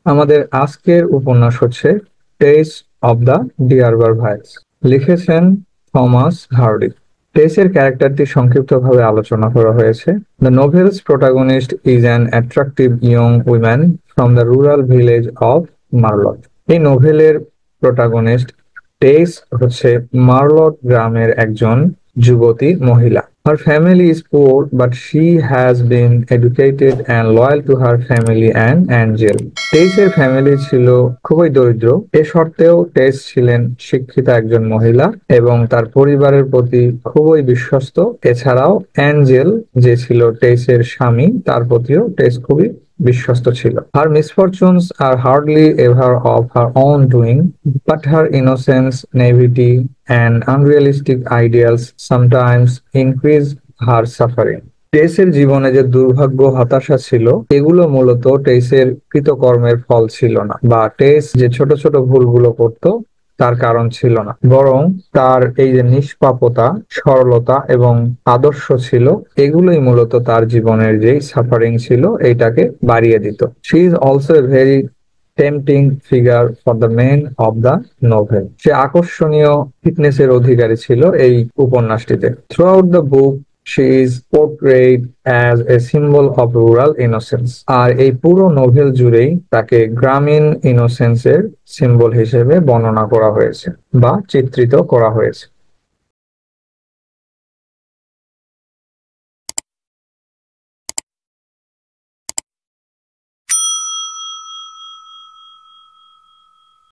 আমাদের আজকের উপন্যাস হচ্ছে টেস অব দ্য ডিয়ারবার ভাইলস। লিখেছেন থমাস হার্ডি। টেসের ক্যারেক্টারটি সংক্ষিপ্তভাবে আলোচনা করা হয়েছে। The novel's protagonist is an attractive young woman from the rural village of Marlott. এই নোভেলের প্রোটাগনিস্ট টেস হচ্ছে মার্লট গ্রামের একজন যুবতী মহিলা। Her family is poor, but she has been educated and loyal to her family and Angel. টেসের family ছিল খুবই দরিদ্র, এ সত্ত্বেও টেস ছিলেন শিক্ষিতা একজন মহিলা এবং তার পরিবারের প্রতি খুবই বিশ্বস্ত। এছাড়াও অ্যাঞ্জেল, যে ছিল টেসের স্বামী, তার প্রতিও টেস খুবই বিশ্বস্ত ছিল। Her misfortunes are hardly ever of her own doing, but her innocence, naivety, and unrealistic ideals sometimes increase her suffering. টেসের জীবনে যে দুর্ভাগ্য, হতাশা ছিল, এগুলো মূলত টেসের কৃতকর্মের ফল ছিল না, বা টেস যে ছোট ছোট ভুলগুলো করত তার কারণ ছিল না, বরং তার এই যে নিষ্পাপতা, সরলতা এবং আদর্শ ছিল, এগুলোই মূলত তার জীবনের যে সাফারিং ছিল এইটাকে বাড়িয়ে দিত। She is also a very tempting figure for the men of the novel. সে আকর্ষণীয় ফিটনেসের অধিকারী ছিল এই উপন্যাসটিতে। Throughout the book she is portrayed as a symbol of rural innocence। আর এই পুরো নোভেল জুড়েই তাকে গ্রামীণ ইনোসেন্সের সিম্বল হিসেবে বর্ণনা করা হয়েছে বা চিত্রিত করা হয়েছে।